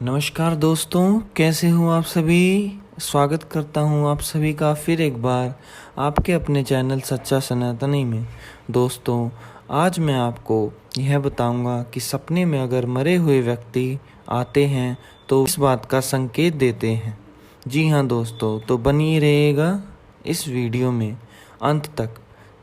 नमस्कार दोस्तों, कैसे हो आप सभी। स्वागत करता हूं आप सभी का फिर एक बार आपके अपने चैनल सच्चा सनातनी में। दोस्तों, आज मैं आपको यह बताऊंगा कि सपने में अगर मरे हुए व्यक्ति आते हैं तो इस बात का संकेत देते हैं। जी हाँ दोस्तों, तो बनी रहेगा इस वीडियो में अंत तक।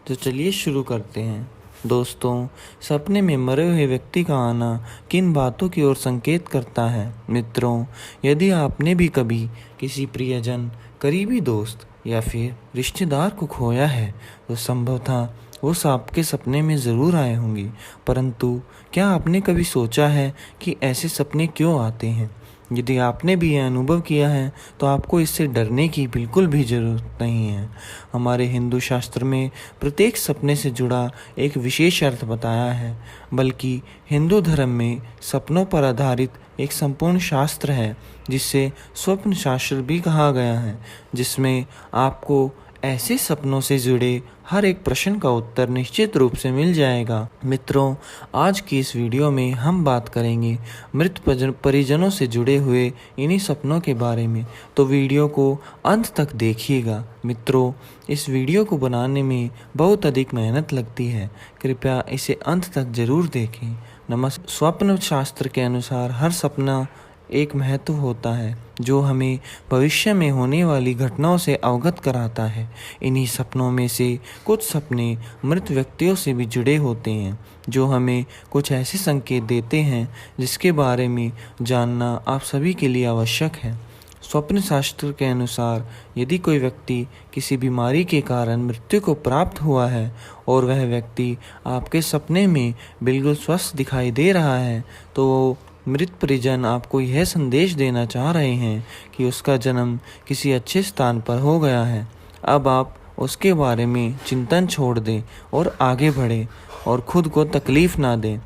तो चलिए शुरू करते हैं। दोस्तों, सपने में मरे हुए व्यक्ति का आना किन बातों की ओर संकेत करता है। मित्रों, यदि आपने भी कभी किसी प्रियजन, करीबी दोस्त या फिर रिश्तेदार को खोया है तो संभवतः वो आपके सपने में ज़रूर आए होंगे। परंतु क्या आपने कभी सोचा है कि ऐसे सपने क्यों आते हैं? यदि आपने भी यह अनुभव किया है तो आपको इससे डरने की बिल्कुल भी ज़रूरत नहीं है। हमारे हिंदू शास्त्र में प्रत्येक सपने से जुड़ा एक विशेष अर्थ बताया है। बल्कि हिंदू धर्म में सपनों पर आधारित एक संपूर्ण शास्त्र है जिसे स्वप्न शास्त्र भी कहा गया है, जिसमें आपको ऐसे सपनों से जुड़े हर एक प्रश्न का उत्तर निश्चित रूप से मिल जाएगा। मित्रों, आज की इस वीडियो में हम बात करेंगे मृत परिजनों से जुड़े हुए इन्हीं सपनों के बारे में, तो वीडियो को अंत तक देखिएगा। मित्रों, इस वीडियो को बनाने में बहुत अधिक मेहनत लगती है, कृपया इसे अंत तक जरूर देखें। स्वप्न शास्त्र के अनुसार हर सपना एक महत्व होता है जो हमें भविष्य में होने वाली घटनाओं से अवगत कराता है। इन्हीं सपनों में से कुछ सपने मृत व्यक्तियों से भी जुड़े होते हैं जो हमें कुछ ऐसे संकेत देते हैं जिसके बारे में जानना आप सभी के लिए आवश्यक है। स्वप्न शास्त्र के अनुसार यदि कोई व्यक्ति किसी बीमारी के कारण मृत्यु को प्राप्त हुआ है और वह व्यक्ति आपके सपने में बिल्कुल स्वस्थ दिखाई दे रहा है तो मृत परिजन आपको यह संदेश देना चाह रहे हैं कि उसका जन्म किसी अच्छे स्थान पर हो गया है। अब आप उसके बारे में चिंतन छोड़ दें और आगे बढ़ें और खुद को तकलीफ ना दें।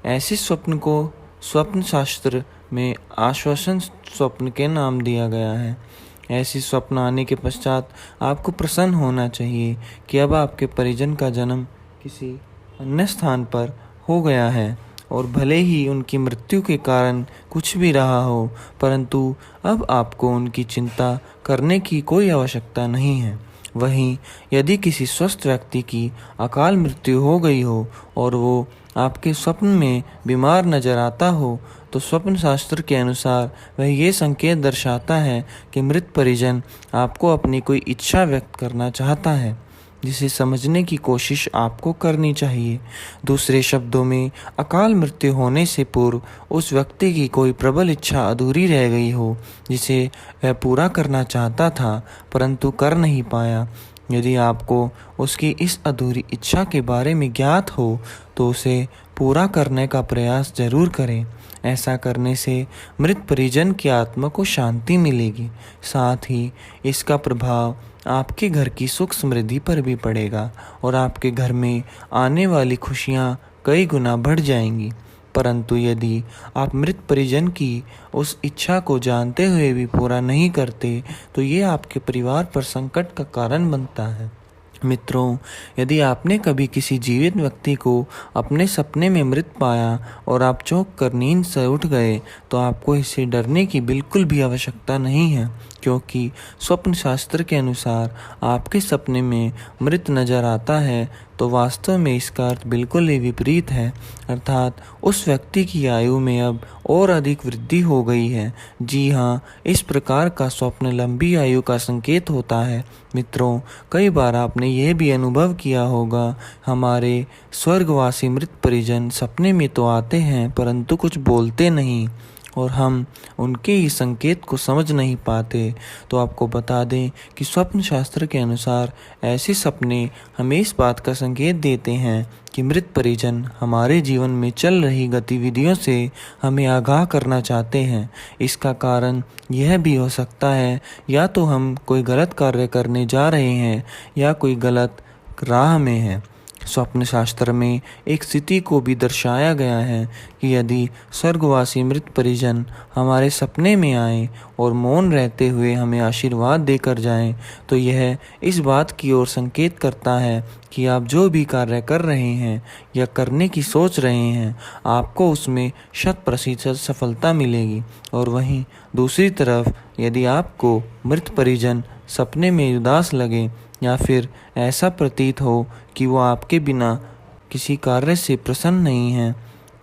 ऐसे स्वप्न को स्वप्न शास्त्र में आश्वासन स्वप्न के नाम दिया गया है। ऐसी स्वप्न आने के पश्चात आपको प्रसन्न होना चाहिए कि अब आपके परिजन का जन्म किसी अन्य स्थान पर हो गया है और भले ही उनकी मृत्यु के कारण कुछ भी रहा हो, परंतु अब आपको उनकी चिंता करने की कोई आवश्यकता नहीं है। वहीं यदि किसी स्वस्थ व्यक्ति की अकाल मृत्यु हो गई हो और वो आपके स्वप्न में बीमार नजर आता हो तो स्वप्न शास्त्र के अनुसार वह ये संकेत दर्शाता है कि मृत परिजन आपको अपनी कोई इच्छा व्यक्त करना चाहता है, जिसे समझने की कोशिश आपको करनी चाहिए। दूसरे शब्दों में, अकाल मृत्यु होने से पूर्व उस व्यक्ति की कोई प्रबल इच्छा अधूरी रह गई हो जिसे वह पूरा करना चाहता था परंतु कर नहीं पाया। यदि आपको उसकी इस अधूरी इच्छा के बारे में ज्ञात हो तो उसे पूरा करने का प्रयास जरूर करें। ऐसा करने से मृत परिजन की आत्मा को शांति मिलेगी, साथ ही इसका प्रभाव आपके घर की सुख समृद्धि पर भी पड़ेगा और आपके घर में आने वाली खुशियाँ कई गुना बढ़ जाएंगी। परंतु यदि आप मृत परिजन की उस इच्छा को जानते हुए भी पूरा नहीं करते तो ये आपके परिवार पर संकट का कारण बनता है। मित्रों, यदि आपने कभी किसी जीवित व्यक्ति को अपने सपने में मृत पाया और आप चौंक कर नींद से उठ गए तो आपको इससे डरने की बिल्कुल भी आवश्यकता नहीं है, क्योंकि स्वप्न शास्त्र के अनुसार आपके सपने में मृत नजर आता है तो वास्तव में इसका अर्थ बिल्कुल ही विपरीत है, अर्थात उस व्यक्ति की आयु में अब और अधिक वृद्धि हो गई है। जी हाँ, इस प्रकार का स्वप्न लंबी आयु का संकेत होता है। मित्रों, कई बार आपने यह भी अनुभव किया होगा, हमारे स्वर्गवासी मृत परिजन सपने में तो आते हैं परंतु कुछ बोलते नहीं और हम उनके ही संकेत को समझ नहीं पाते। तो आपको बता दें कि स्वप्न शास्त्र के अनुसार ऐसे सपने हमें इस बात का संकेत देते हैं कि मृत परिजन हमारे जीवन में चल रही गतिविधियों से हमें आगाह करना चाहते हैं। इसका कारण यह भी हो सकता है या तो हम कोई गलत कार्य करने जा रहे हैं या कोई गलत राह में है। स्वप्न शास्त्र में एक स्थिति को भी दर्शाया गया है कि यदि स्वर्गवासी मृत परिजन हमारे सपने में आए और मौन रहते हुए हमें आशीर्वाद देकर जाएं, तो यह इस बात की ओर संकेत करता है कि आप जो भी कार्य कर रहे हैं या करने की सोच रहे हैं, आपको उसमें 100% सफलता मिलेगी। और वहीं दूसरी तरफ यदि आपको मृत परिजन सपने में उदास लगे या फिर ऐसा प्रतीत हो कि वो आपके बिना किसी कार्य से प्रसन्न नहीं है,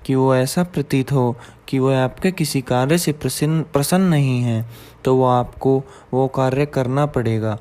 कि वो ऐसा प्रतीत हो कि वो आपके किसी कार्य से प्रसन्न नहीं है, तो वो आपको वो कार्य करना पड़ेगा।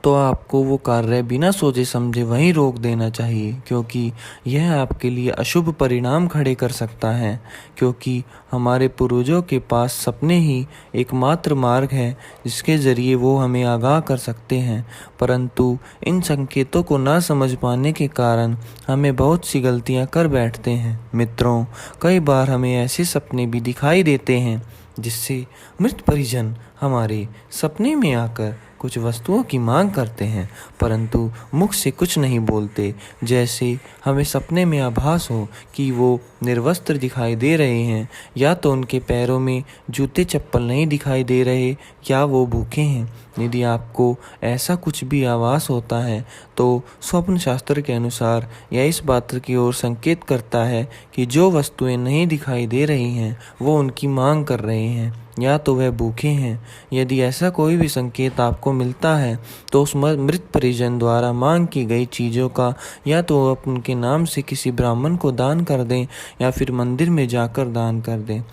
तो आपको वो कार्य बिना सोचे समझे वहीं रोक देना चाहिए, क्योंकि यह आपके लिए अशुभ परिणाम खड़े कर सकता है। क्योंकि हमारे पूर्वजों के पास सपने ही एकमात्र मार्ग है जिसके ज़रिए वो हमें आगाह कर सकते हैं, परंतु इन संकेतों को ना समझ पाने के कारण हमें बहुत सी गलतियां कर बैठते हैं। मित्रों, कई बार हमें ऐसे सपने भी दिखाई देते हैं जिससे मृत परिजन हमारे सपने में आकर कुछ वस्तुओं की मांग करते हैं, परंतु मुख से कुछ नहीं बोलते। जैसे हमें सपने में आभास हो कि वो निर्वस्त्र दिखाई दे रहे हैं, या तो उनके पैरों में जूते चप्पल नहीं दिखाई दे रहे, या वो भूखे हैं। यदि आपको ऐसा कुछ भी आभास होता है तो स्वप्न शास्त्र के अनुसार यह इस बात की ओर संकेत करता है कि जो वस्तुएं नहीं दिखाई दे रही हैं वो उनकी मांग कर रहे हैं, या तो वह भूखे हैं। यदि ऐसा कोई भी संकेत आपको मिलता है तो उस मृत परिजन द्वारा मांग की गई चीज़ों का या तो आप उनके नाम से किसी ब्राह्मण को दान कर दें या फिर मंदिर में जाकर दान कर दें।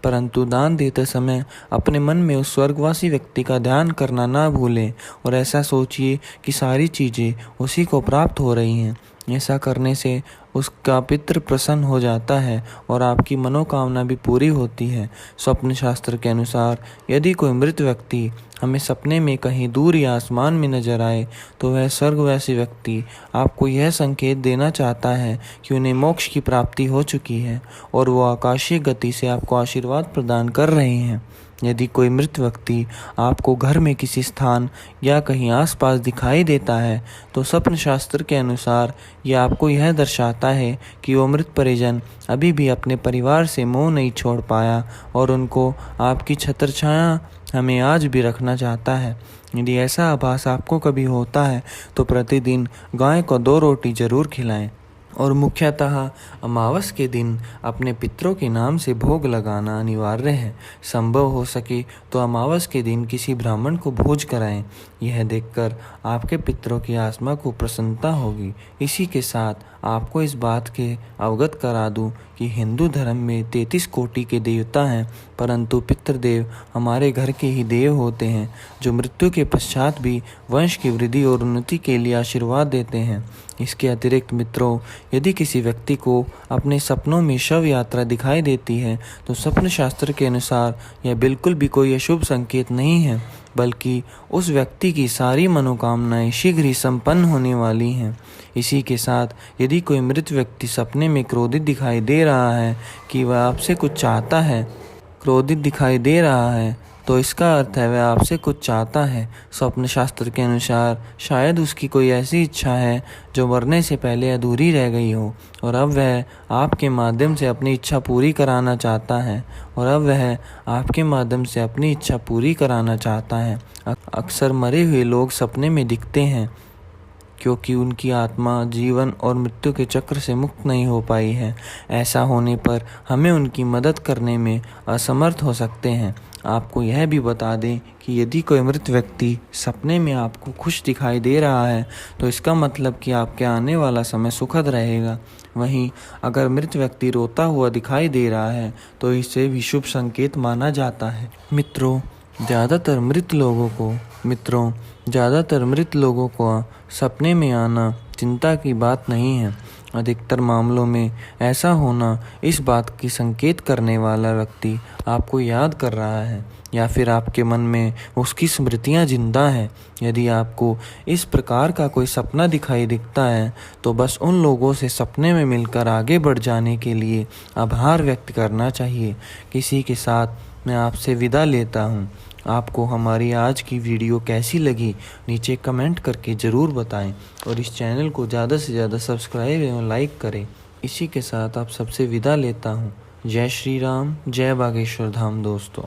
परंतु दान देते समय अपने मन में उस स्वर्गवासी व्यक्ति का ध्यान करना ना भूलें और ऐसा सोचिए कि सारी चीज़ें उसी को प्राप्त हो रही हैं। ऐसा करने से उसका पितृ प्रसन्न हो जाता है और आपकी मनोकामना भी पूरी होती है। स्वप्न शास्त्र के अनुसार यदि कोई मृत व्यक्ति हमें सपने में कहीं दूर या आसमान में नजर आए तो वह स्वर्गवासी व्यक्ति आपको यह संकेत देना चाहता है कि उन्हें मोक्ष की प्राप्ति हो चुकी है और वो आकाशीय गति से आपको आशीर्वाद प्रदान कर रहे हैं। यदि कोई मृत व्यक्ति आपको घर में किसी स्थान या कहीं आसपास दिखाई देता है तो स्वप्न शास्त्र के अनुसार यह आपको यह दर्शाता है कि वो मृत परिजन अभी भी अपने परिवार से मोह नहीं छोड़ पाया और उनको आपकी छत्रछाया हमें आज भी रखना चाहता है। यदि ऐसा आभास आपको कभी होता है तो प्रतिदिन गाय को 2 रोटी जरूर खिलाएं और मुख्यतः अमावस के दिन अपने पितरों के नाम से भोग लगाना अनिवार्य है। संभव हो सके तो अमावस के दिन किसी ब्राह्मण को भोज कराएं। यह देखकर आपके पितरों की आत्मा को प्रसन्नता होगी। इसी के साथ आपको इस बात के अवगत करा दूं कि हिंदू धर्म में 33 कोटि के देवता हैं, परंतु पितृदेव हमारे घर के ही देव होते हैं जो मृत्यु के पश्चात भी वंश की वृद्धि और उन्नति के लिए आशीर्वाद देते हैं। इसके अतिरिक्त मित्रों, यदि किसी व्यक्ति को अपने सपनों में शव यात्रा दिखाई देती है तो स्वप्न शास्त्र के अनुसार यह बिल्कुल भी कोई अशुभ संकेत नहीं है, बल्कि उस व्यक्ति की सारी मनोकामनाएं शीघ्र ही संपन्न होने वाली हैं। इसी के साथ यदि कोई मृत व्यक्ति सपने में क्रोधित दिखाई दे रहा है कि वह आपसे कुछ चाहता है, क्रोधित दिखाई दे रहा है तो इसका अर्थ है वह आपसे कुछ चाहता है। स्वप्न शास्त्र के अनुसार शायद उसकी कोई ऐसी इच्छा है जो मरने से पहले अधूरी रह गई हो और अब वह आपके माध्यम से अपनी इच्छा पूरी कराना चाहता है। अक्सर मरे हुए लोग सपने में दिखते हैं क्योंकि उनकी आत्मा जीवन और मृत्यु के चक्र से मुक्त नहीं हो पाई है। ऐसा होने पर हमें उनकी मदद करने में असमर्थ हो सकते हैं। आपको यह भी बता दें कि यदि कोई मृत व्यक्ति सपने में आपको खुश दिखाई दे रहा है तो इसका मतलब कि आपके आने वाला समय सुखद रहेगा। वहीं अगर मृत व्यक्ति रोता हुआ दिखाई दे रहा है तो इसे भी शुभ संकेत माना जाता है। मित्रों, ज़्यादातर मृत लोगों को सपने में आना चिंता की बात नहीं है। अधिकतर मामलों में ऐसा होना इस बात की संकेत करने वाला व्यक्ति आपको याद कर रहा है या फिर आपके मन में उसकी स्मृतियां जिंदा हैं। यदि आपको इस प्रकार का कोई सपना दिखाई दिखता है तो बस उन लोगों से सपने में मिलकर आगे बढ़ जाने के लिए आभार व्यक्त करना चाहिए। किसी के साथ मैं आपसे विदा लेता हूँ। आपको हमारी आज की वीडियो कैसी लगी नीचे कमेंट करके ज़रूर बताएं और इस चैनल को ज़्यादा से ज़्यादा सब्सक्राइब एवं लाइक करें। इसी के साथ आप सबसे विदा लेता हूँ। जय श्री राम, जय बागेश्वर धाम दोस्तों।